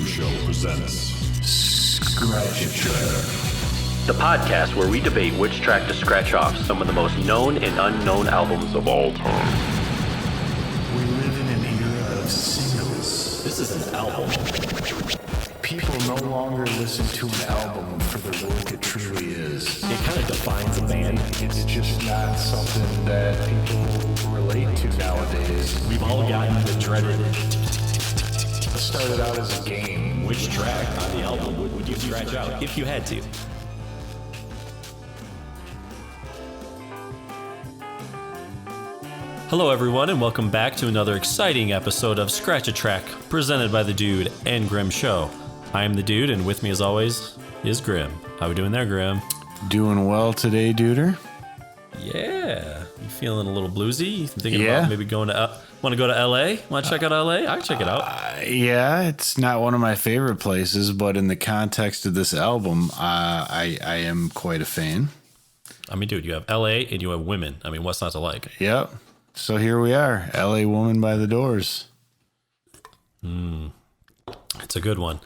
Show presents Scratch a Track, the podcast where we debate which track to scratch off some of the most known and unknown albums of all time. We live in an era of singles. This is an album. People no longer listen to an album for the work it truly is. It kind of defines a band. It's just not something that people relate to nowadays. We've all gotten the dreaded. It started out as a game. Which track on the album would you scratch out if you had to? Hello everyone and welcome back to another exciting episode of Scratch a Track, presented by the Dude and Grim Show. I am the Dude, and with me as always is Grim. How we doing there, Grim? Doing well today, Duder. Yeah. You feeling a little bluesy? You thinking about maybe going to... Want to go to LA? Want to check out LA? I can check it out. Yeah, it's not one of my favorite places, but in the context of this album, I am quite a fan. I mean, dude, you have LA and you have women. I mean, what's not to like? Yep. So here we are, LA Woman by the Doors. It's a good one.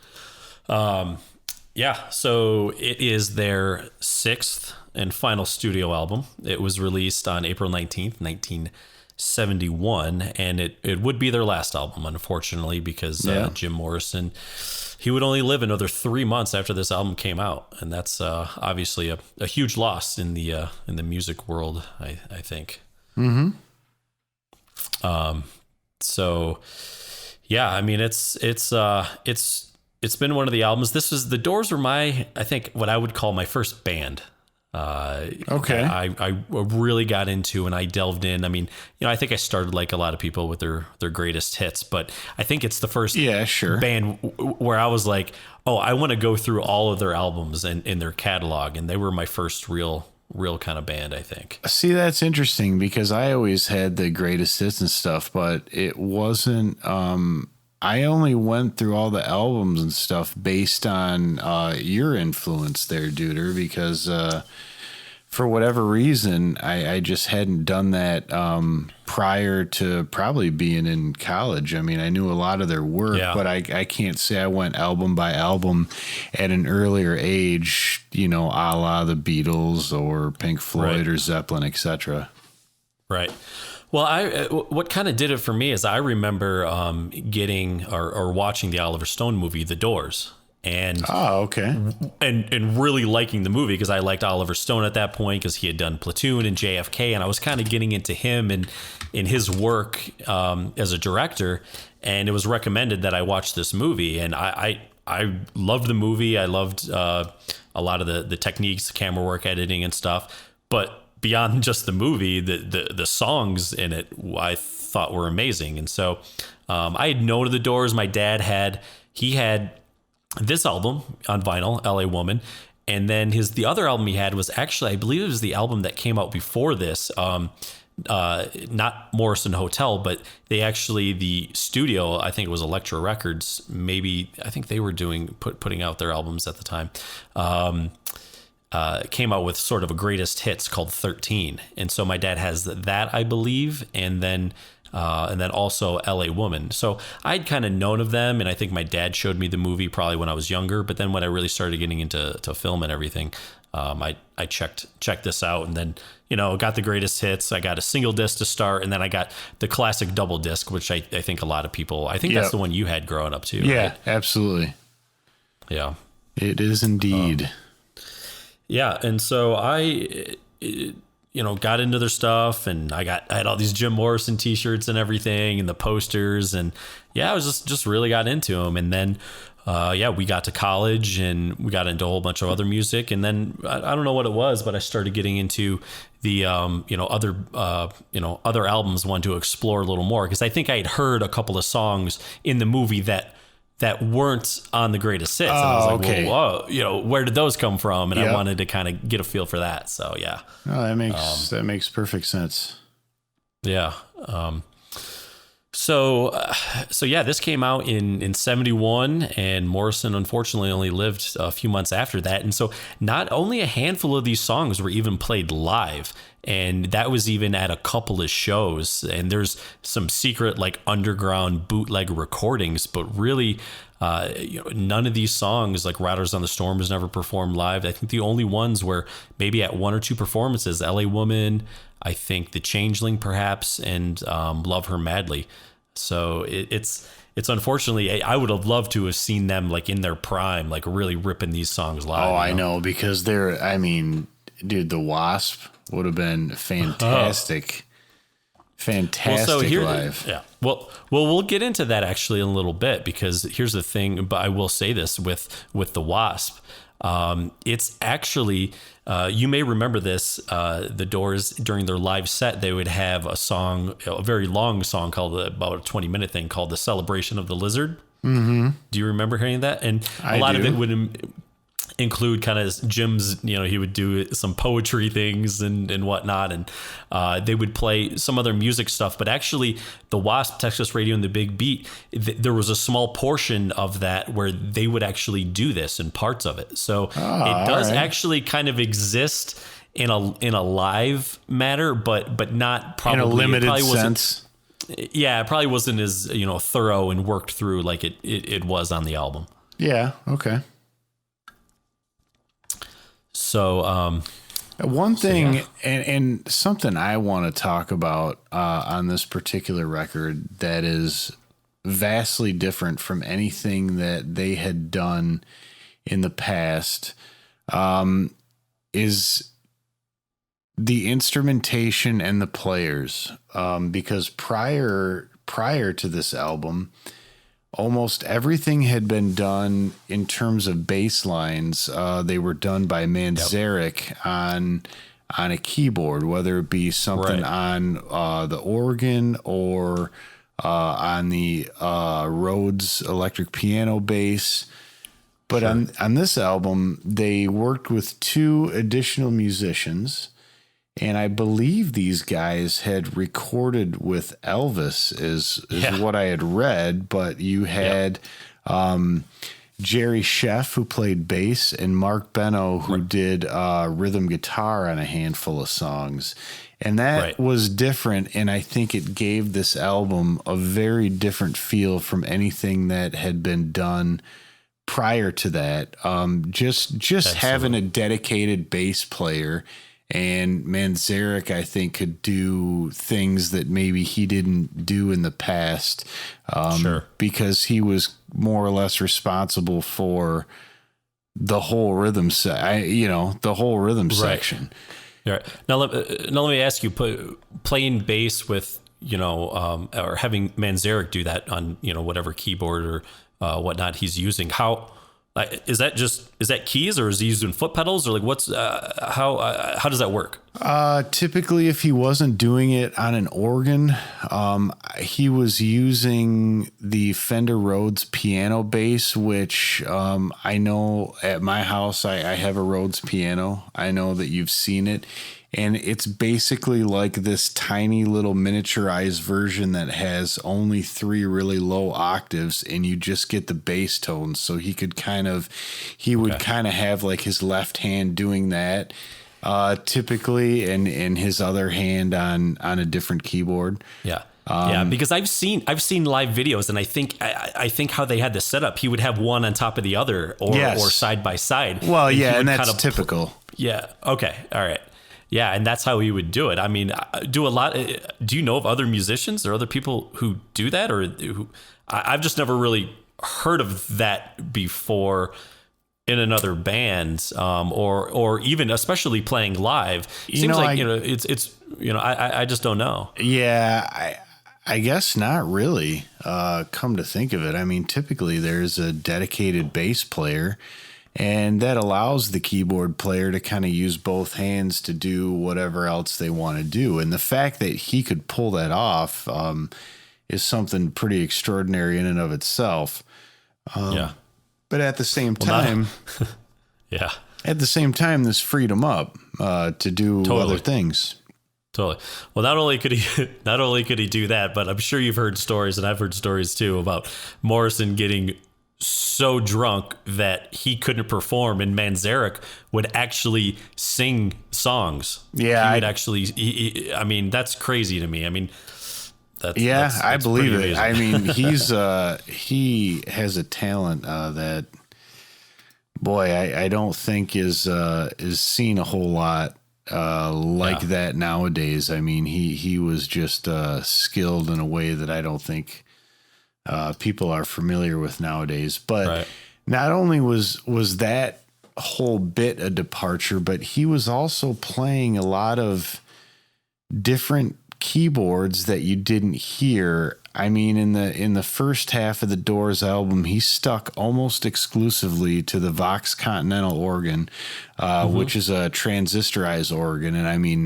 Yeah, so it is their sixth and final studio album. It was released on April 19th, 1971, and it would be their last album, unfortunately, because Jim Morrison, he would only live another 3 months after this album came out, and that's obviously a huge loss in the music world, I think. Mm-hmm. So yeah, I mean, it's been one of the albums. The Doors were I think what I would call my first band. Okay. I really got into and I delved in. I mean, I think I started like a lot of people with their greatest hits, but I think it's the first band where I was like, oh, I want to go through all of their albums and in their catalog. And they were my first real kind of band, I think. See, that's interesting because I always had the greatest hits and stuff, but it wasn't, I only went through all the albums and stuff based on your influence there, Duder, because for whatever reason, I just hadn't done that prior to probably being in college. I mean, I knew a lot of their work, but I can't say I went album by album at an earlier age, a la the Beatles or Pink Floyd or Zeppelin, etc. Right. Well, what kind of did it for me is I remember getting or watching the Oliver Stone movie, The Doors. And and really liking the movie because I liked Oliver Stone at that point because he had done Platoon and JFK, and I was kind of getting into him and in his work as a director. And it was recommended that I watch this movie, and I loved the movie. I loved a lot of the techniques, the camera work, editing, and stuff. But beyond just the movie, the songs in it I thought were amazing. And so I had known of the Doors. My dad had this album on vinyl, LA Woman. And then the other album he had was actually, I believe it was the album that came out before this, not Morrison Hotel, but the studio, I think it was Elektra Records. Maybe, I think they were putting out their albums at the time. Came out with sort of a greatest hits called 13. And so my dad has that, I believe. And then also LA Woman. So I'd kind of known of them. And I think my dad showed me the movie probably when I was younger. But then when I really started getting into film and everything, I checked this out and then, got the greatest hits. I got a single disc to start. And then I got the classic double disc, which I think a lot of people, I think that's the one you had growing up too. Yeah, right? Absolutely. Yeah. It is indeed. Yeah, and so I, got into their stuff, and I had all these Jim Morrison T-shirts and everything, and the posters, and I was just really got into them. And then, we got to college, and we got into a whole bunch of other music, and then I don't know what it was, but I started getting into the other albums, wanted to explore a little more because I think I had heard a couple of songs in the movie that weren't on the greatest hits. And I was like, whoa, where did those come from? And I wanted to kind of get a feel for that. So, yeah. Oh, that makes perfect sense. Yeah. So this came out in 71, and Morrison unfortunately only lived a few months after that. And so not only a handful of these songs were even played live. And that was even at a couple of shows. And there's some secret like underground bootleg recordings, but really, none of these songs like Riders on the Storm was never performed live. I think the only ones were maybe at one or two performances, LA Woman, I think the Changeling perhaps, and Love Her Madly. So it's unfortunately, I would have loved to have seen them like in their prime, like really ripping these songs live. Oh, I know, because dude, the Wasp would have been fantastic. Fantastic live. Yeah. Well, we'll get into that actually in a little bit, because here's the thing, but I will say this with the Wasp. It's actually, you may remember this, the Doors during their live set, they would have a song, a very long song called about a 20-minute thing called The Celebration of the Lizard. Mm-hmm. Do you remember hearing that? And a lot of it would include kind of Jim's, he would do some poetry things and whatnot. And they would play some other music stuff, but actually the Wasp, Texas Radio and the Big Beat, there was a small portion of that where they would actually do this in parts of it. So it does actually kind of exist in a live matter, but not probably in a limited sense. Yeah, it probably wasn't as, thorough and worked through like it was on the album. Yeah. Okay. So, one thing, and something I want to talk about on this particular record that is vastly different from anything that they had done in the past, is the instrumentation and the players. Because prior to this album, almost everything had been done in terms of bass lines. They were done by Manzarek on a keyboard, whether it be something on the organ or on the Rhodes electric piano bass. But on this album, they worked with two additional musicians. And I believe these guys had recorded with Elvis is what I had read, but you had Jerry Sheff, who played bass, and Mark Beno, who did rhythm guitar on a handful of songs. And that was different, and I think it gave this album a very different feel from anything that had been done prior to that. Just having a dedicated bass player. And Manzarek, I think, could do things that maybe he didn't do in the past, because he was more or less responsible for the whole rhythm the whole rhythm section. Right. Now let me ask you: playing bass with or having Manzarek do that on whatever keyboard or whatnot he's using. Is that keys, or is he using foot pedals, or like what's how does that work? Typically, if he wasn't doing it on an organ, he was using the Fender Rhodes piano bass, which I know at my house I have a Rhodes piano. I know that you've seen it. And it's basically like this tiny little miniaturized version that has only 3 really low octaves, and you just get the bass tones. So he would kind of have like his left hand doing that typically, and his other hand on a different keyboard. Yeah. Because I've seen live videos, and I think how they had this set up, he would have one on top of the other or side by side. Well, and that's kind of typical. Okay. All right. Yeah, and that's how he would do it. I mean, do you know of other musicians or other people who do that, or I've just never really heard of that before in another band, or even especially playing live. I just don't know. Yeah, I guess not really. Come to think of it, I mean, typically there's a dedicated bass player. And that allows the keyboard player to kind of use both hands to do whatever else they want to do. And the fact that he could pull that off is something pretty extraordinary in and of itself. But at the same time, this freed him up to do other things. Totally. Well, not only could he do that, but I'm sure you've heard stories, and I've heard stories too, about Morrison getting so drunk that he couldn't perform, and Manzarek would actually sing songs. Yeah, he would actually. I mean, that's crazy to me. I mean, I believe it. I mean, he has a talent that, boy, I don't think is seen a whole lot that nowadays. I mean, he was just skilled in a way that I don't think people are familiar with nowadays. But not only was that whole bit a departure, but he was also playing a lot of different keyboards that you didn't hear. I mean, in the first half of the Doors album, he stuck almost exclusively to the Vox Continental organ, which is a transistorized organ. And I mean,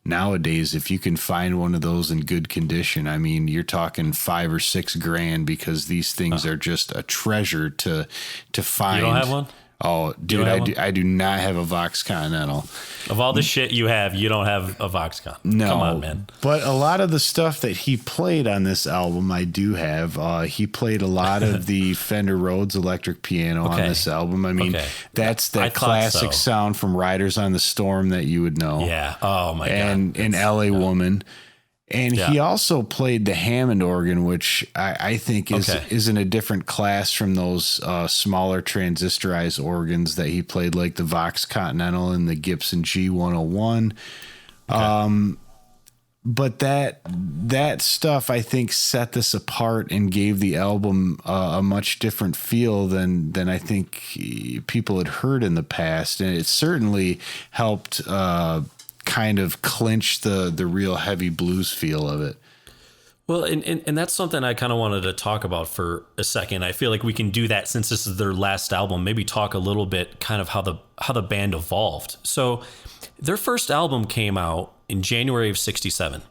nowadays, if you can find one of those in good condition, I mean, you're talking $5,000 or $6,000 because these things are just a treasure to find. You don't have one? Oh, dude, I do not have a Vox Continental. Of all the shit you have, you don't have a Vox Con. No, come on, man. But a lot of the stuff that he played on this album, I do have. He played a lot of the Fender Rhodes electric piano on this album. I mean, that's that classic sound from Riders on the Storm that you would know. Yeah. Oh my god. And an LA Woman. And he also played the Hammond organ, which I think is in a different class from those smaller transistorized organs that he played, like the Vox Continental and the Gibson G101. But that stuff, I think, set this apart and gave the album a much different feel than I think people had heard in the past. And it certainly helped kind of clinch the real heavy blues feel of it. Well, and that's something I kind of wanted to talk about for a second. I feel like we can do that since this is their last album. Maybe talk a little bit kind of how the band evolved. So their first album came out in January of 1967.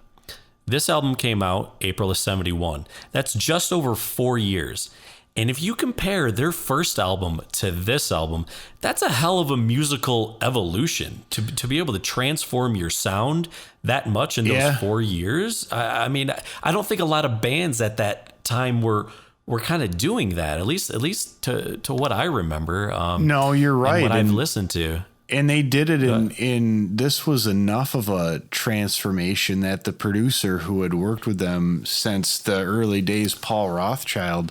This album came out April of 1971. That's just over 4 years. And if you compare their first album to this album, that's a hell of a musical evolution to be able to transform your sound that much in those 4 years. I mean, I don't think a lot of bands at that time were kind of doing that, at least to what I remember. No, you're right. What I've listened to. And they did it in this was enough of a transformation that the producer who had worked with them since the early days, Paul Rothchild,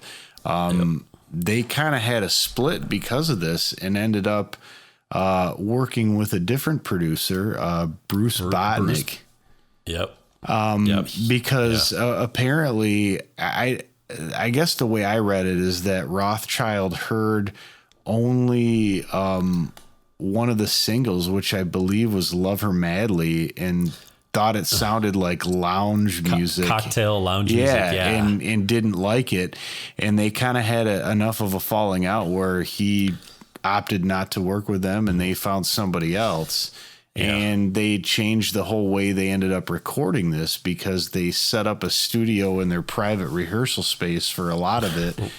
they kind of had a split because of this and ended up working with a different producer, Bruce Botnick. Because apparently, I guess the way I read it is that Rothchild heard only one of the singles, which I believe was Love Her Madly, and thought it sounded like lounge music, cocktail lounge music, and didn't like it. And they kind of had enough of a falling out where he opted not to work with them and they found somebody else. And they changed the whole way they ended up recording this because they set up a studio in their private rehearsal space for a lot of it.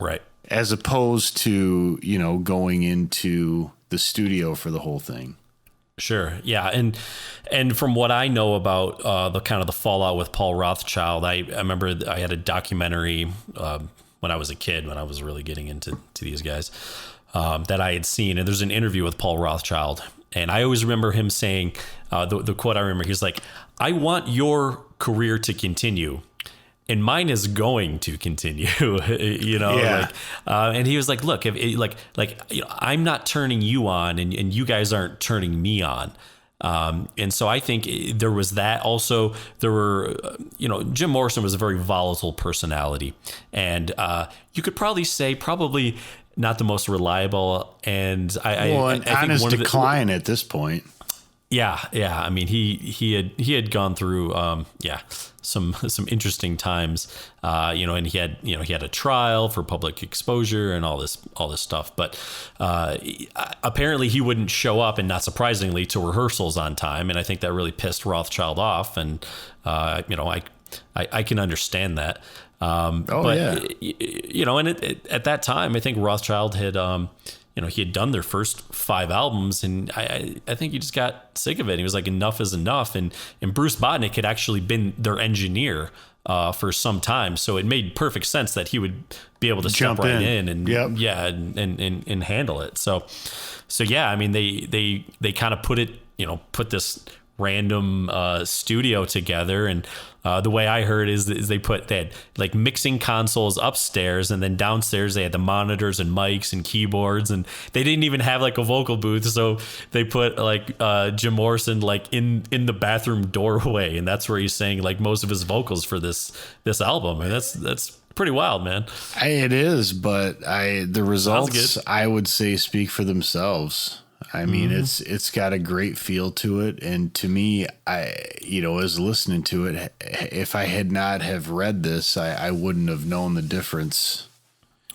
Right. As opposed to, going into the studio for the whole thing. Sure. Yeah. And from what I know about the kind of the fallout with Paul Rothchild, I remember I had a documentary when I was a kid, when I was really getting into these guys, that I had seen. And there's an interview with Paul Rothchild. And I always remember him saying, the quote I remember, he's like, "I want your career to continue. And mine is going to continue," and he was like, "Look, if I'm not turning you on, and you guys aren't turning me on." And so I think there was that. Also, there were, Jim Morrison was a very volatile personality, and you could probably say not the most reliable. And I on his decline at this point. Yeah. I mean, he had gone through some interesting times, and he had a trial for public exposure and all this stuff. But apparently he wouldn't show up, and not surprisingly, to rehearsals on time. And I think that really pissed Rothchild off. And I can understand that. And at that time, I think Rothchild had he had done their first 5 albums, and I think he just got sick of it. He was like, enough is enough. And Bruce Botnick had actually been their engineer for some time. So it made perfect sense that he would be able to jump step right in and handle it. So yeah, I mean, they kind of put this random studio together, and the way I heard is they had like mixing consoles upstairs, and then downstairs they had the monitors and mics and keyboards, and they didn't even have like a vocal booth, so they put like Jim Morrison like in the bathroom doorway, and that's where he's saying like most of his vocals for this album, and that's pretty wild, man. It is, but the results I would say speak for themselves. I mean, it's got a great feel to it, and to me, as listening to it, if I had not have read this, I wouldn't have known the difference.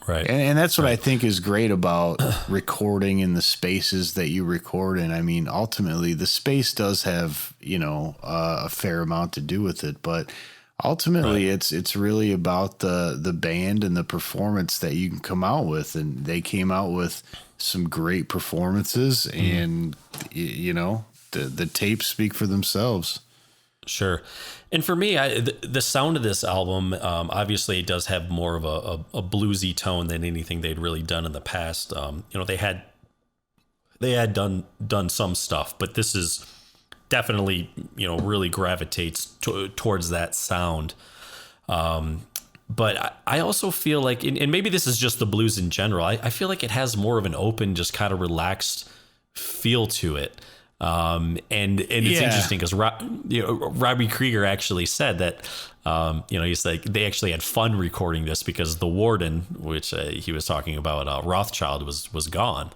Right, and that's what I think is great about recording in the spaces that you record in. I mean, ultimately, the space does have a fair amount to do with it, but ultimately, it's really about the band and the performance that you can come out with, and they came out with some great performances, and the tapes speak for themselves. Sure. And for me, the sound of this album, obviously it does have more of a bluesy tone than anything they'd really done in the past. They had done some stuff, but this is definitely, really gravitates towards that sound. But I also feel like, and maybe this is just the blues in general, I feel like it has more of an open, just kind of relaxed feel to it. And it's interesting because Robbie Krieger actually said that, he's like, they actually had fun recording this because the warden, which he was talking about, Rothschild was gone.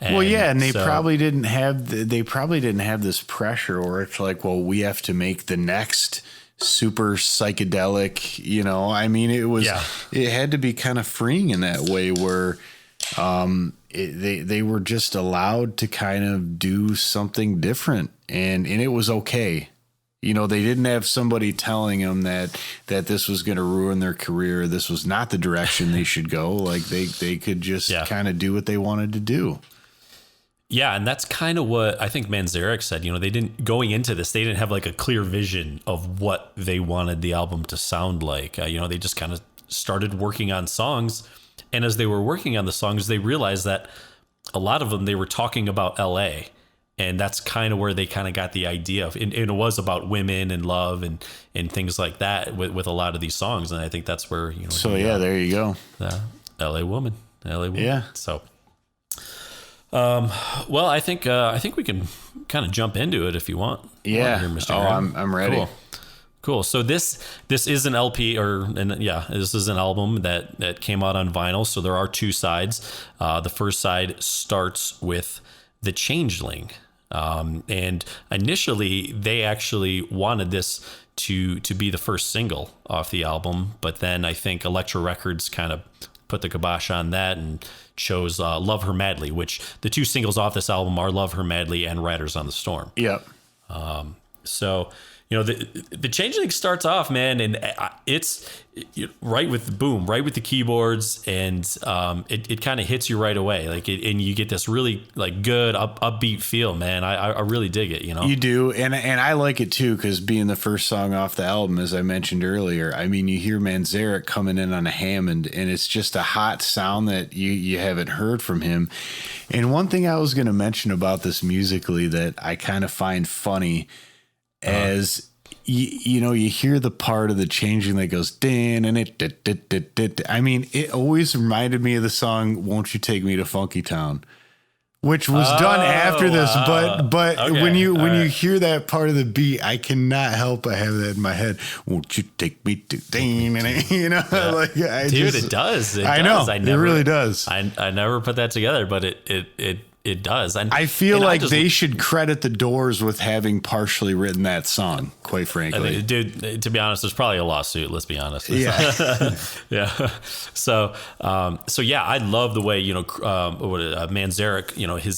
And they probably didn't have this pressure where it's like, well, we have to make the next super psychedelic, I mean, it had to be kind of freeing in that way where they were just allowed to kind of do something different, and it was okay. They didn't have somebody telling them that this was going to ruin their career, this was not the direction they should go. Like they could just kind of do what they wanted to do. Yeah, and that's kind of what I think Manzarek said. Going into this, they didn't have like a clear vision of what they wanted the album to sound like. They just kind of started working on songs. And as they were working on the songs, they realized that a lot of them, they were talking about LA. And that's kind of where they kind of got the idea of, and it was about women and love and things like that with a lot of these songs. And I think that's where, there you go. LA woman. Yeah. So. Well, I think we can kind of jump into it if you want. Yeah. I'm ready. Cool. So this is an LP this is an album that came out on vinyl. So there are two sides. The first side starts with The Changeling. And initially they actually wanted this to be the first single off the album, but then I think Elektra Records kind of put the kibosh on that and chose Love Her Madly, which the two singles off this album are Love Her Madly and Riders on the Storm. Yep. So, the Changeling starts off, man, and it's right with the keyboards, and it kind of hits you right away, and you get this really like good upbeat feel, man. I really dig it. You do, and I like it too because being the first song off the album, as I mentioned earlier, I mean, you hear Manzarek coming in on a Hammond, and it's just a hot sound that you haven't heard from him. And one thing I was going to mention about this musically that I kind of find funny. As you hear the part of the Changeling that goes din and it. I mean, it always reminded me of the song "Won't You Take Me to Funky Town," which was done after this. But okay. when you hear that part of the beat, I cannot help but have that in my head. Won't you take me to din and it? It does. I know. It really does. I never put that together, but it does. And I feel like they should credit the Doors with having partially written that song, quite frankly. Dude, to be honest, there's probably a lawsuit. Let's be honest. Yeah. Yeah. So yeah, I love the way, Manzarek,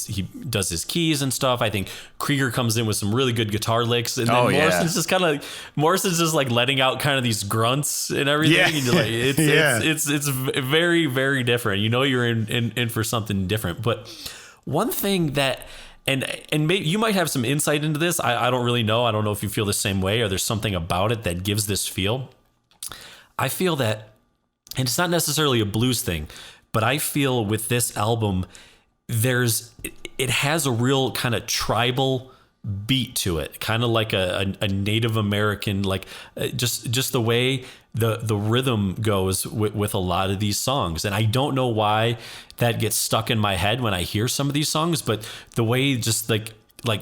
he does his keys and stuff. I think Krieger comes in with some really good guitar licks, and then Morrison's just like letting out kind of these grunts and everything. Yeah. And you're like, it's very, very different. You're in for something different. But one thing that, and maybe you might have some insight into this. I don't really know. I don't know if you feel the same way or there's something about it that gives this feel. I feel that, and it's not necessarily a blues thing, but I feel with this album, it has a real kind of tribal beat to it, kind of like a Native American, like just the way the rhythm goes with a lot of these songs. And I don't know why that gets stuck in my head when I hear some of these songs, but the way just like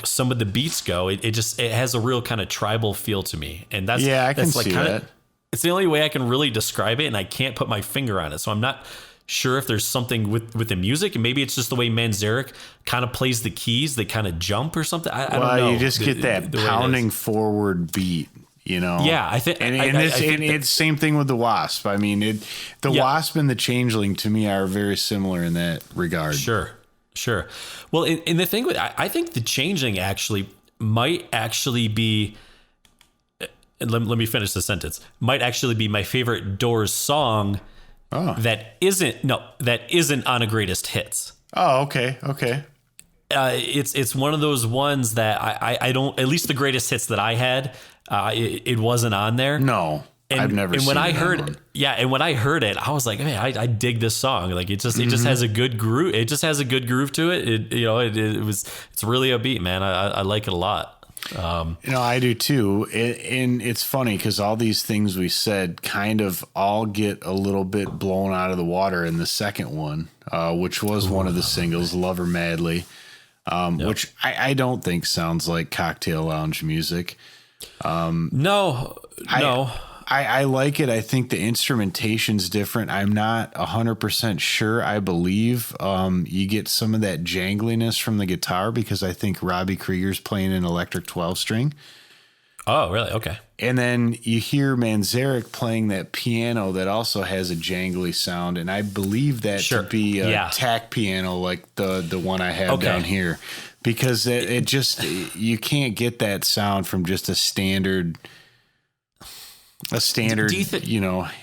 some of the beats go, it has a real kind of tribal feel to me. And I can see that. It's the only way I can really describe it, and I can't put my finger on it. So I'm not sure if there's something with the music, and maybe it's just the way Manzarek kind of plays the keys. They kind of jump or something. I don't know. You just get that pounding forward beat, Yeah, I think, and it's same thing with the Wasp. I mean, Wasp and the Changeling to me are very similar in that regard. Sure. Well, and the thing with, I think the Changeling might actually be. And let me finish the sentence. Might actually be my favorite Doors song. Oh. That isn't on a greatest hits. Oh, okay. It's one of those ones that I don't, at least the greatest hits that I had, it wasn't on there. No, I've never seen it. And when I heard it, I was like, man, I dig this song. Like it just has a good groove. It just has a good groove to it. It's really upbeat, man. I like it a lot. I do too. And it's funny because all these things we said kind of all get a little bit blown out of the water in the second one, which was one of the singles, Lover Madly, which I don't think sounds like Cocktail Lounge music. No. I like it. I think the instrumentation's different. I'm not 100% sure. I believe you get some of that jangliness from the guitar because I think Robbie Krieger's playing an electric 12-string. Oh, really? Okay. And then you hear Manzarek playing that piano that also has a jangly sound, and I believe that to be a tack piano like the one I have down here, because it just you can't get that sound from just a standard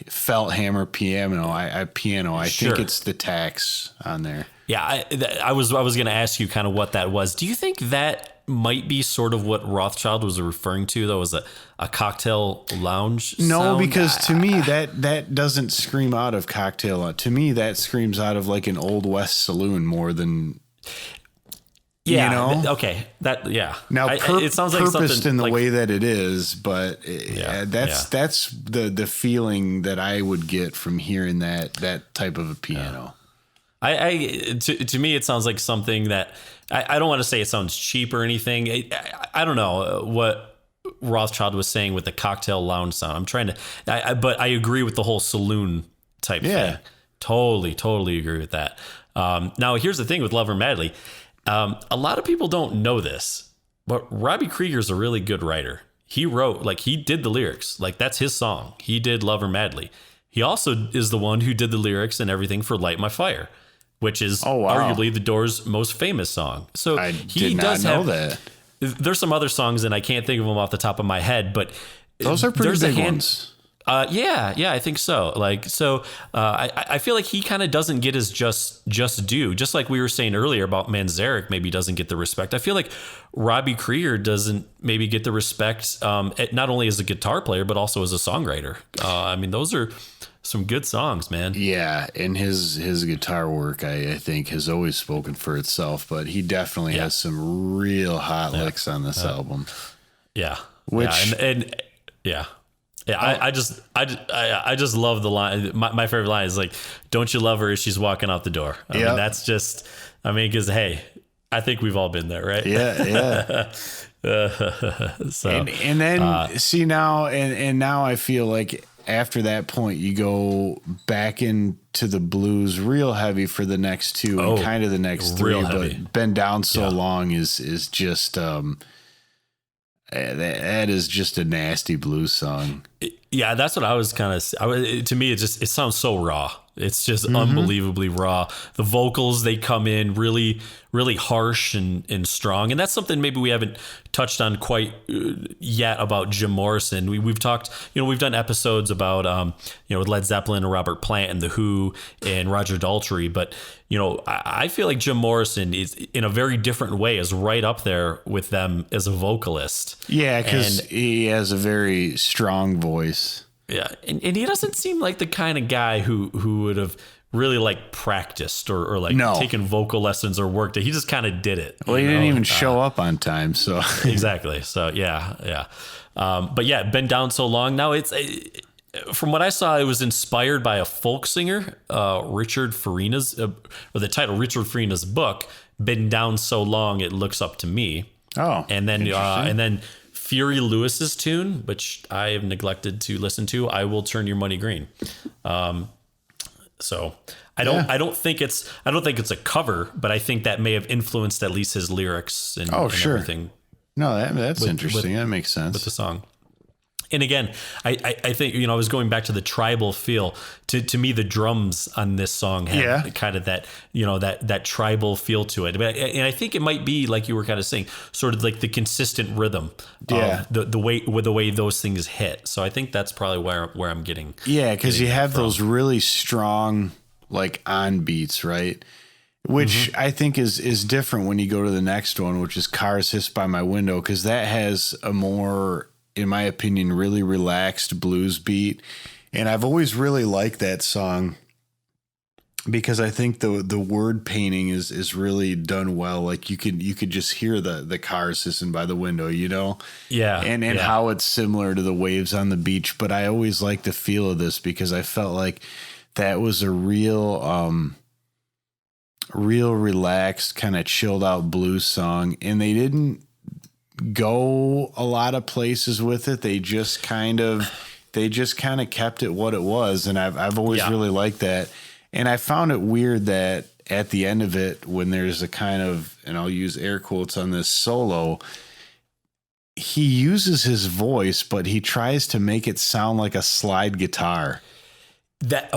felt hammer piano. I think it's the tacks on there. Yeah, I was going to ask you kind of what that was. Do you think that might be sort of what Rothschild was referring to, though, as a cocktail lounge No, sound? because to me that doesn't scream out of cocktail. To me, that screams out of like an Old West saloon more than. Yeah. Okay. Now, it sounds like purposed something in the way that it is, but that's the feeling that I would get from hearing that type of a piano. To me, it sounds like something that I don't want to say it sounds cheap or anything. I don't know what Rothschild was saying with the cocktail lounge sound. I'm trying to, but I agree with the whole saloon type thing. Totally agree with that. Now, here's the thing with Lover Madly. A lot of people don't know this, but Robbie Krieger's a really good writer. He did the lyrics. Like, that's his song. He did Lover Madly. He also is the one who did the lyrics and everything for Light My Fire, which is arguably the Doors' most famous song. So he does know that. There's some other songs, and I can't think of them off the top of my head, but those are pretty big ones. Yeah, I think so. I feel like he kind of doesn't get his just due. Just like we were saying earlier about Manzarek, maybe doesn't get the respect. I feel like Robbie Krieger doesn't maybe get the respect, not only as a guitar player but also as a songwriter. Those are some good songs, man. Yeah, and his guitar work, I think, has always spoken for itself. But he definitely has some real hot licks on this album. Yeah, Yeah, I just love the line. My favorite line is like, "Don't you love her as she's walking out the door?" I mean, that's just, because hey, I think we've all been there, right? Yeah. So and then see now, and now I feel like after that point you go back into the blues real heavy for the next two and kind of the next three, but Been Down So Long is just that is just a nasty blues song. Yeah, that's what I was kind of. To me, it sounds so raw. It's just unbelievably raw. The vocals, they come in really, really harsh and strong, and that's something maybe we haven't touched on quite yet about Jim Morrison. We've talked, we've done episodes about with Led Zeppelin and Robert Plant and The Who and Roger Daltrey, but I feel like Jim Morrison is, in a very different way, is right up there with them as a vocalist. Yeah, because he has a very strong voice. Yeah, and he doesn't seem like the kind of guy who would have really like practiced or like taken vocal lessons or worked it. He just kind of did it. Well, he didn't even show up on time. So exactly. So yeah. But yeah, Been Down So Long. Now it's from what I saw, it was inspired by a folk singer, Richard Farina's, or the title Richard Farina's book, Been Down So Long It Looks Up to Me. Oh, and then Fury Lewis's tune, which I have neglected to listen to, I Will Turn Your Money Green. So I don't think it's a cover, but I think that may have influenced at least his lyrics and everything. No, that's interesting. That makes sense with the song. And again, I think, I was going back to the tribal feel. To me, the drums on this song have kind of that, that tribal feel to it. And I think it might be, like you were kind of saying, sort of like the consistent rhythm of the way those things hit. So I think that's probably where I'm getting. Yeah, because you have those really strong, like, on beats, right? Which I think is different when you go to the next one, which is Cars Hiss By My Window, because that has a more, in my opinion, really relaxed blues beat. And I've always really liked that song because I think the word painting is really done well. Like you could just hear the cars hissing by the window, Yeah. And how it's similar to the waves on the beach. But I always liked the feel of this because I felt like that was a real relaxed, kind of chilled out blues song. And they didn't go a lot of places with it. They just kind of kept it what it was. And I've always really liked that. And I found it weird that at the end of it, when there's a kind of, and I'll use air quotes on this solo, he uses his voice, but he tries to make it sound like a slide guitar. That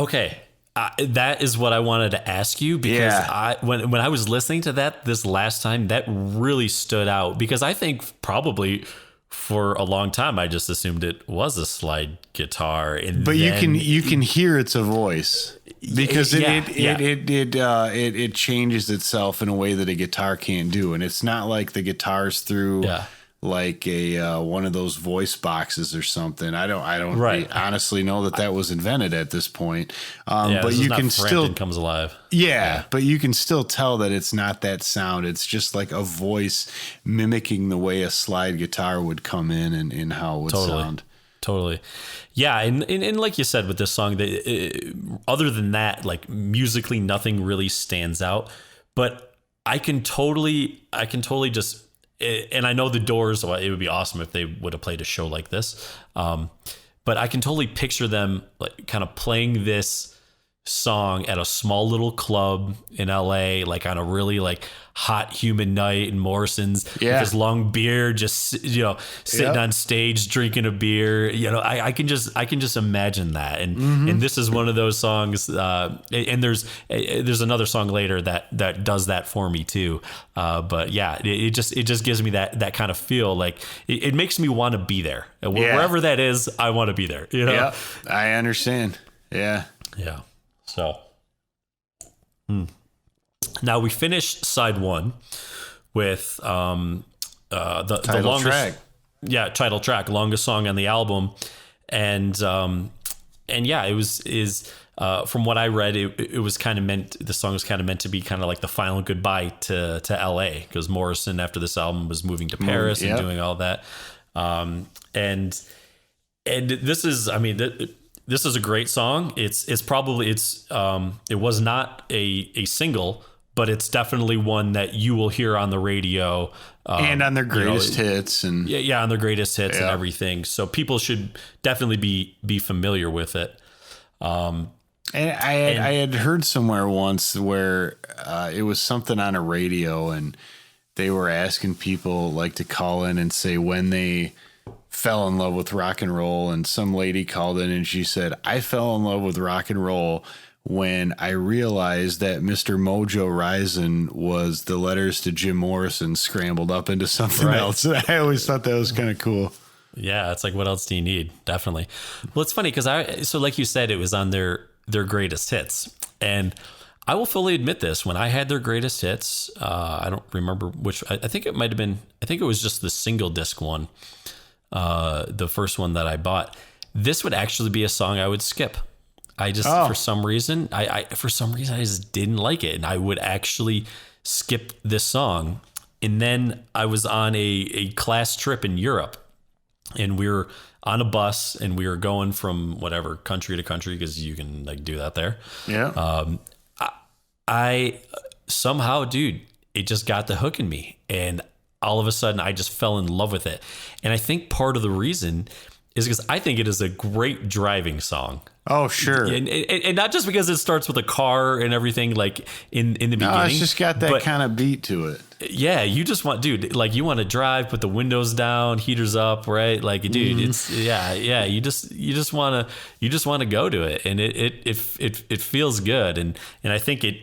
is what I wanted to ask you, because when I was listening to that this last time, that really stood out, because I think probably for a long time I just assumed it was a slide guitar, but you can hear it's a voice because it changes itself in a way that a guitar can't do, and it's not like the guitar's through. Like a one of those voice boxes or something. I don't honestly know that was invented at this point. But you can still comes alive. But you can still tell that it's not that sound. It's just like a voice mimicking the way a slide guitar would come in and how it would sound. Totally. Yeah. And like you said with this song, other than that, like musically, nothing really stands out, but I can totally just, and I know the Doors, well, it would be awesome if they would have played a show like this. But I can totally picture them like kind of playing this song at a small little club in LA, like on a really like hot humid night in Morrison's with his long beard, just, sitting on stage, drinking a beer. I can just imagine that. And this is one of those songs. And there's another song later that does that for me too. But yeah, it just gives me that kind of feel. Like it makes me want to be there. Wherever that is, I want to be there. Yeah, I understand. Yeah. Yeah. So, now we finished side one with the longest track. Yeah, title track, longest song on the album, and it was from what I read, it was kind of meant, the song was kind of meant to be kind of like the final goodbye to LA, because Morrison after this album was moving to Paris and doing all that, and this is, I mean. This is a great song. It was not a single, but it's definitely one that you will hear on the radio and on their greatest hits and on their greatest hits and everything. So people should definitely be familiar with it. And I had heard somewhere once where it was something on a radio, and they were asking people like to call in and say when they fell in love with rock and roll, and some lady called in and she said, I fell in love with rock and roll when I realized that Mr. Mojo Rising was the letters to Jim Morrison scrambled up into something else. I always thought that was kind of cool. Yeah, it's like, what else do you need? Definitely. Well, it's funny because so like you said, it was on their greatest hits, and I will fully admit this. When I had their greatest hits, I don't remember which. I think it might have been. I think it was just the single disc one. The first one that I bought, this would actually be a song I would skip. I just for some reason I just didn't like it, and I would actually skip this song. And then I was on a class trip in Europe, and we were on a bus, and we were going from whatever country to country, because you can like do that there. Yeah. I somehow, dude, it just got the hook in me, and all of a sudden I just fell in love with it. And I think part of the reason is because I think it is a great driving song. Oh, sure. And not just because it starts with a car and everything, like in the beginning. No, it's just got that kind of beat to it. Yeah, you just want, dude, like you want to drive, put the windows down, heaters up, right? Like, dude, it's you just want to go to it, and it feels good, and I think it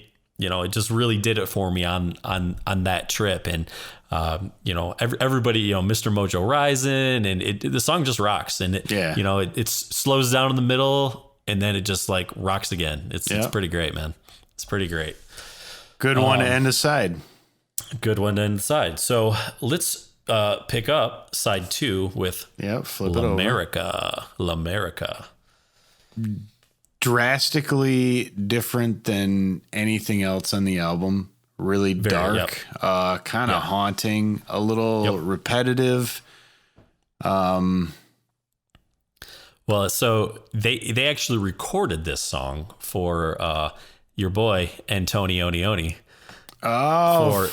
just really did it for me on that trip. And everybody, Mr. Mojo Rising, and the song just rocks, and it slows down in the middle, and then it just like rocks again. It's pretty great, man. It's pretty great. Good one to end the side. Good one to end the side. So let's pick up side 2 with flip it over. L'America. Drastically different than anything else on the album. Really dark, kind of haunting, a little repetitive. Well, so they actually recorded this song for your boy Antonioni. For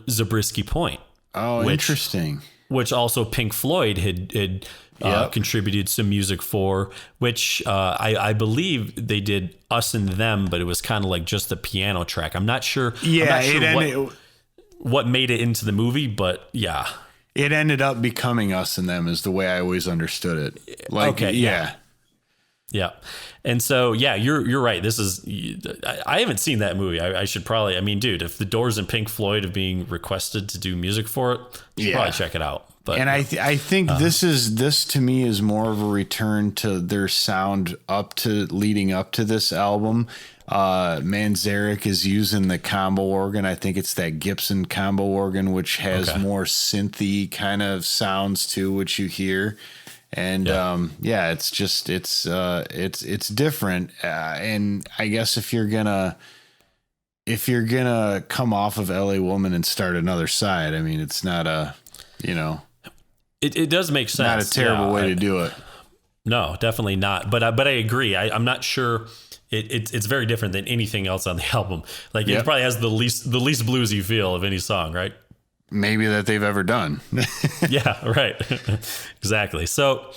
Zabriskie Point. Oh, interesting. Which also Pink Floyd had contributed some music for, which I believe they did Us and Them, but it was kind of like just the piano track. I'm not sure. What made it into the movie, but yeah. It ended up becoming Us and Them is the way I always understood it. Like, okay, yeah. And so, you're right. This is, I haven't seen that movie. I should probably, dude, if the Doors and Pink Floyd are being requested to do music for it, you should probably check it out. But, and I think this to me is more of a return to their sound leading up to this album. Manzarek is using the combo organ. I think it's that Gibson combo organ, which has more synthy kind of sounds to which you hear. And it's just it's different. And I guess if you're gonna come off of LA Woman and start another side, it's not a it does make sense. Not a terrible way to do it. No, definitely not. But I agree. I'm not sure. It's very different than anything else on the album. Like it probably has the least bluesy feel of any song, right? Maybe that they've ever done. Yeah, right. Exactly. So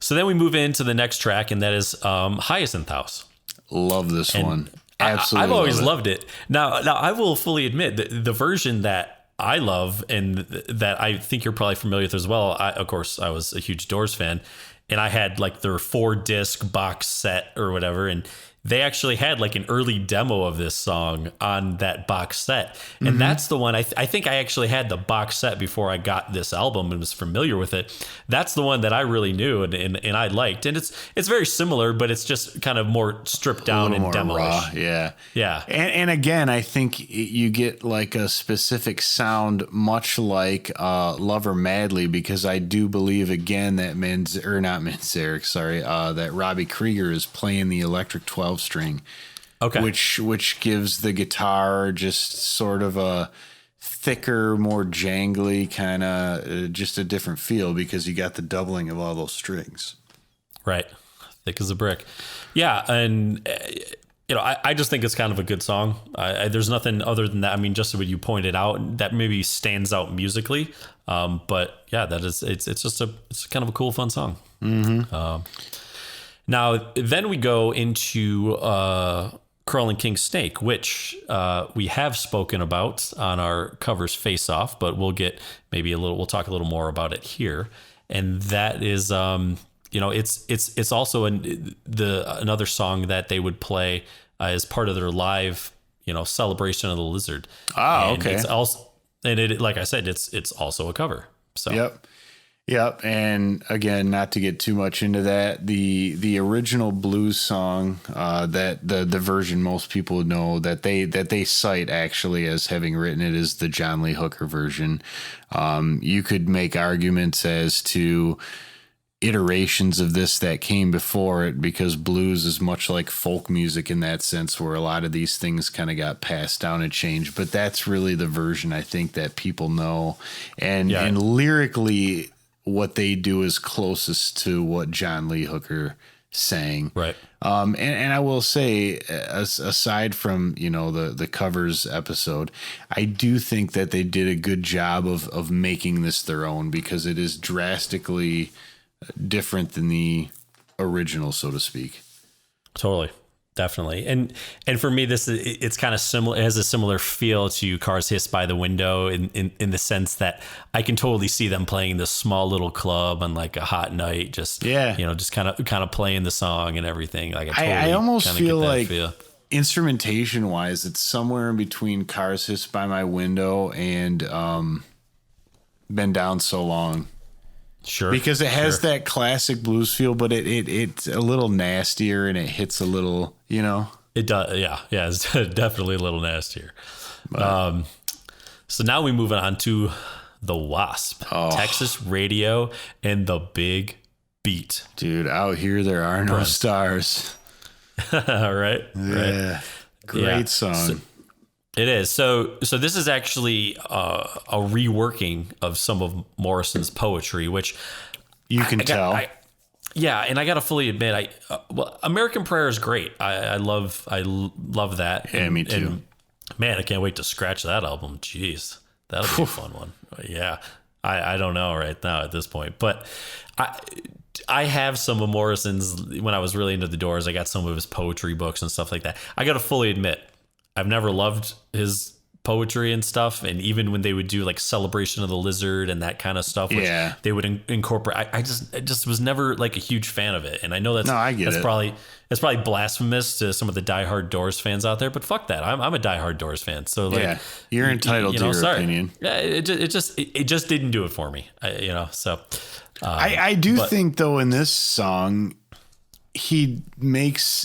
then we move into the next track, and that is Hyacinth House. Love this one. Absolutely. I've always loved it. Now I will fully admit that the version that I love, and that I think you're probably familiar with as well. Of course, I was a huge Doors fan, and I had like their 4-disc box set or whatever, and they actually had like an early demo of this song on that box set. And that's the one I think I actually had the box set before I got this album and was familiar with it. That's the one that I really knew and I liked. And it's very similar, but it's just kind of more stripped down and demo-ish. Yeah. Yeah. And again, I think you get like a specific sound, much like Lover Madly, because I do believe again that that Robbie Krieger is playing the electric 12 string, which gives the guitar just sort of a thicker, more jangly kind of just a different feel because you got the doubling of all those strings. Right, thick as a brick. Yeah, and I just think it's kind of a good song. There's nothing other than that. Just what you pointed out that maybe stands out musically, but yeah, it's kind of a cool, fun song. Now, then we go into Crawling Kingsnake, which we have spoken about on our covers Face Off, but we'll get we'll talk a little more about it here. And that is, it's also another song that they would play as part of their live, celebration of the Lizard. Oh, and okay. It's also, and it, like I said, it's also a cover. So. Yep. And again, not to get too much into that, the original blues song, that the version most people know that they cite actually as having written it is the John Lee Hooker version. You could make arguments as to iterations of this that came before it, because blues is much like folk music in that sense, where a lot of these things kind of got passed down and changed. But that's really the version I think that people know. And lyrically, what they do is closest to what John Lee Hooker sang. Right. And I will say, aside from, the covers episode, I do think that they did a good job of making this their own, because it is drastically different than the original, so to speak. Totally. Definitely. And for me, it's kind of similar. It has a similar feel to Cars Hiss by the Window in the sense that I can totally see them playing this small little club on like a hot night, just kind of playing the song and everything. Like I almost feel like instrumentation wise, it's somewhere in between Cars Hiss by My Window and Been Down So Long. Sure. Because it has that classic blues feel, but it's a little nastier and it hits a little, It does. Yeah. Yeah. It's definitely a little nastier. So now we move on to the Wasp, Texas Radio and the Big Beat. Dude, out here there are no stars. Right. Yeah. Great song. It is. So this is actually a reworking of some of Morrison's poetry, which you can tell. And I got to fully admit, American Prayer is great. I love that. Yeah, me too. And man, I can't wait to scratch that album. Jeez, that'll be a fun one. Yeah. I don't know right now at this point, but I have some of Morrison's. When I was really into the Doors, I got some of his poetry books and stuff like that. I got to fully admit, I've never loved his poetry and stuff. And even when they would do like Celebration of the Lizard and that kind of stuff, which they would incorporate, I just was never like a huge fan of it. And I know that's probably blasphemous to some of the diehard Doors fans out there, but fuck that. I'm a diehard Doors fan. So like, you're entitled to your opinion. Yeah. It just didn't do it for me. So I do think though, in this song, he makes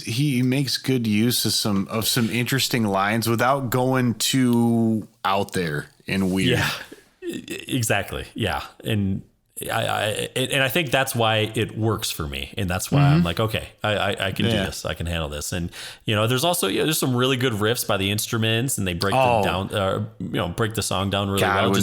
good use of some interesting lines without going too out there and weird. Yeah, exactly. Yeah. And I think that's why it works for me. And that's why I'm like, okay, I can do this. I can handle this. And, there's also, there's some really good riffs by the instruments, and they break them down, break the song down really well.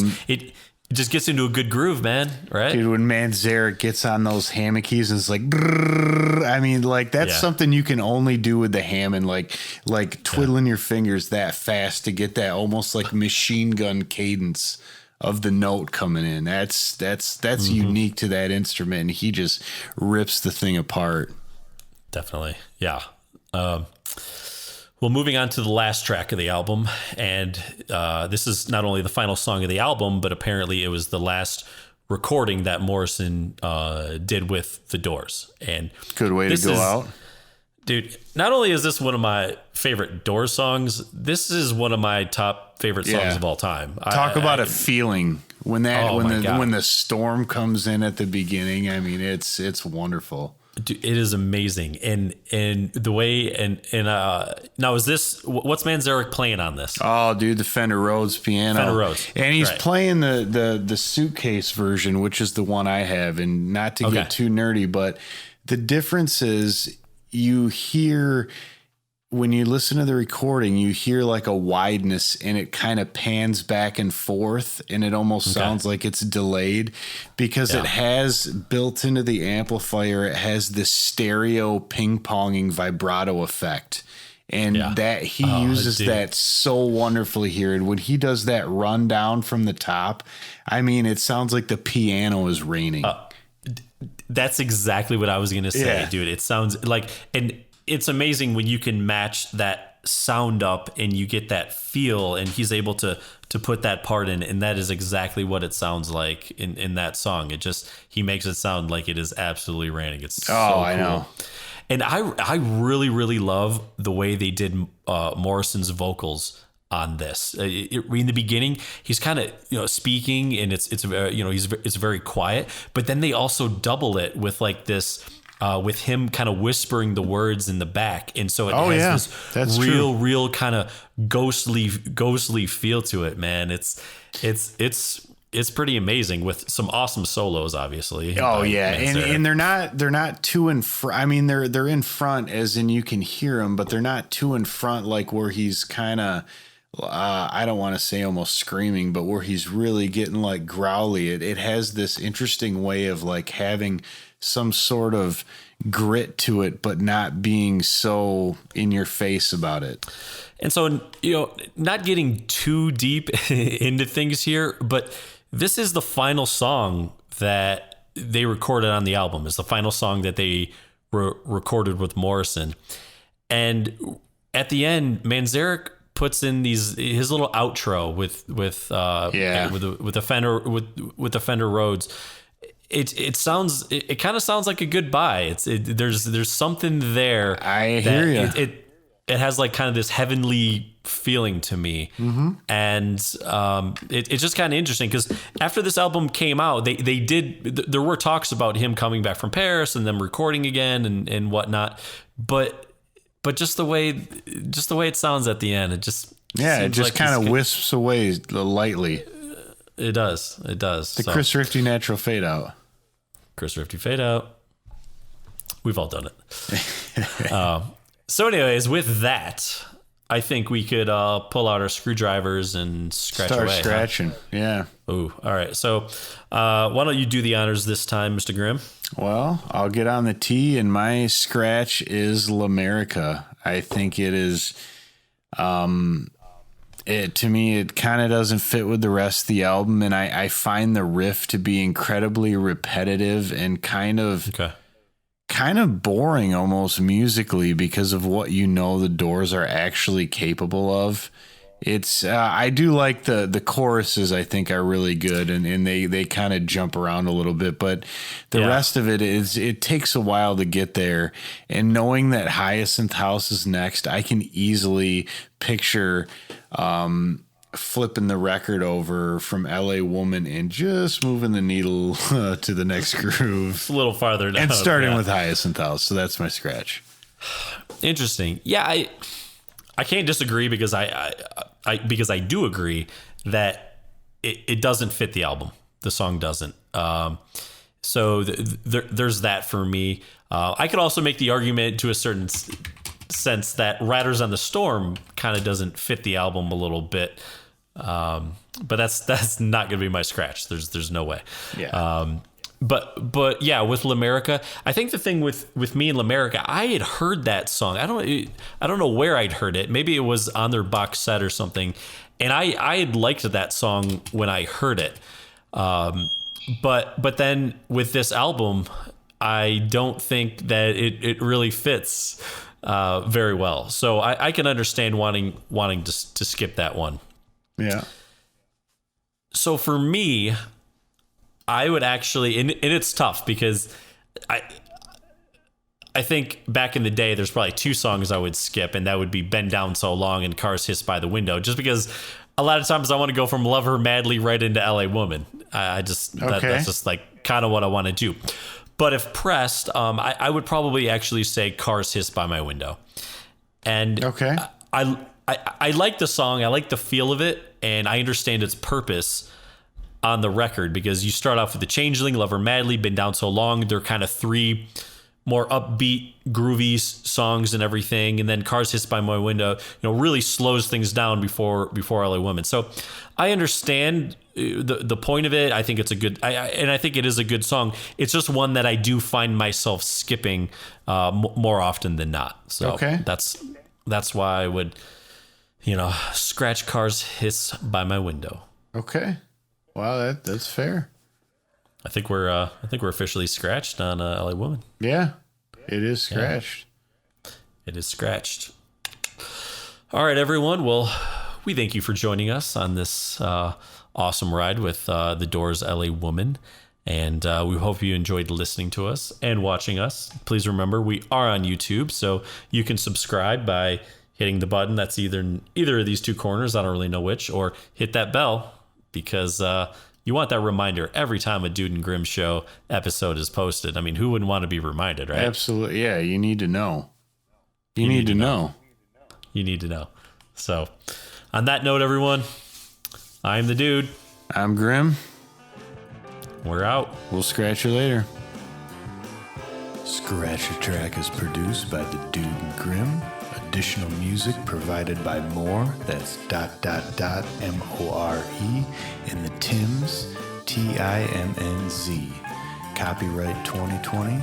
It just gets into a good groove, man. Right. Dude, when Manzarek gets on those Hammonds and it's like, brrr, I mean, like that's something you can only do with the Hammond, like twiddling your fingers that fast to get that almost like machine gun cadence of the note coming in. That's unique to that instrument. And he just rips the thing apart. Definitely. Yeah. Well, moving on to the last track of the album, and this is not only the final song of the album, but apparently it was the last recording that Morrison did with the Doors. And good way to go out. Dude, not only is this one of my favorite Doors songs, this is one of my top favorite songs of all time. Talk about a feeling when the storm comes in at the beginning. I mean, it's wonderful. Dude, it is amazing, and the way and now is this what's Manzarek playing on this? Oh, dude, the Fender Rhodes piano. Fender Rhodes, and he's playing the suitcase version, which is the one I have. And not to get too nerdy, but the difference is you hear. When you listen to the recording, you hear like a wideness, and it kind of pans back and forth, and it almost sounds like it's delayed because it has built into the amplifier. It has this stereo ping-ponging vibrato effect, and that he uses that so wonderfully here. And when he does that rundown from the top, I mean, it sounds like the piano is raining. That's exactly what I was going to say, dude. It sounds like, and it's amazing when you can match that sound up and you get that feel, and he's able to put that part in, and that is exactly what it sounds like in that song. He makes it sound like it is absolutely raining. It's so cool. I know. And I really, really love the way they did Morrison's vocals on this. In the beginning, he's kind of speaking, and it's very quiet, but then they also double it with like this. With him kind of whispering the words in the back. And so it has this real kind of ghostly feel to it, man. It's it's pretty amazing with some awesome solos, obviously. Oh yeah, and they're not too in front. I mean, they're in front as in you can hear them, but they're not too in front like where he's kind of I don't want to say almost screaming, but where he's really getting like growly. It has this interesting way of like having some sort of grit to it, but not being so in your face about it. And so, not getting too deep into things here, but this is the final song that they recorded on the album. It's the final song that they recorded with Morrison. And at the end, Manzarek puts in his little outro with the Fender Rhodes. It kind of sounds like a goodbye. There's something there. I hear you. It has like kind of this heavenly feeling to me. Mm-hmm. And it's just kind of interesting because after this album came out, there were talks about him coming back from Paris and them recording again and whatnot. But just the way it sounds at the end, it just kind of wisps away lightly. It does. The Chris Rifty natural fade out. Chris Rifty fade out. We've all done it. So anyways, with that, I think we could pull out our screwdrivers and scratch away. Start scratching, yeah. Ooh, all right. So why don't you do the honors this time, Mr. Grimm? Well, I'll get on the tee, and my scratch is L'America. I think it is... to me, it kind of doesn't fit with the rest of the album, and I find the riff to be incredibly repetitive and kind of boring almost musically because of what the Doors are actually capable of. It's I do like the choruses. I think are really good, and they kind of jump around a little bit, but the rest of it takes a while to get there. And knowing that Hyacinth House is next, I can easily picture flipping the record over from LA Woman and just moving the needle to the next groove a little farther down, and starting with Hyacinth House. So that's my scratch. Interesting. Yeah, I can't disagree because I do agree that it doesn't fit the album. The song doesn't. So there's that for me. I could also make the argument to a certain sense that Riders on the Storm kind of doesn't fit the album a little bit. But that's not going to be my scratch. There's no way. Yeah. But yeah, with L'America, I think the thing with me and L'America, I had heard that song. I don't know where I'd heard it. Maybe it was on their box set or something. And I had liked that song when I heard it. But then with this album, I don't think that it really fits very well. So I can understand wanting to skip that one. Yeah. So for me, I would actually, and it's tough because I think back in the day, there's probably two songs I would skip, and that would be Bend Down So Long and Cars Hiss by the Window, just because a lot of times I want to go from Love Her Madly right into LA Woman. That's just like kind of what I want to do. But if pressed, I would probably actually say Cars Hiss by My Window. And I like the song. I like the feel of it, and I understand its purpose on the record, because you start off with the Changeling, Love Her Madly, Been Down So Long. They're kind of three more upbeat, groovy songs and everything, and then Cars Hiss by My Window, really slows things down before LA Woman. So I understand the point of it. I think it's a good, and I think it is a good song. It's just one that I do find myself skipping more often than not. So that's why I would, scratch Cars Hiss by My Window. Okay. Wow, that's fair. I think we're officially scratched on LA Woman. Yeah, it is scratched. Yeah. It is scratched. All right, everyone. Well, we thank you for joining us on this awesome ride with the Doors' LA Woman. And we hope you enjoyed listening to us and watching us. Please remember, we are on YouTube, so you can subscribe by hitting the button that's either of these two corners, I don't really know which, or hit that bell, because you want that reminder every time a Dude and Grimm Show episode is posted. I mean, who wouldn't want to be reminded, right? Absolutely. Yeah, you need to know. You need to know. You need to know. So, on that note, everyone, I'm the Dude. I'm Grimm. We're out. We'll scratch you later. Scratch a Track is produced by the Dude and Grim. Additional music provided by More. That's ... MORE. And the Tims, TIMNZ. Copyright 2020.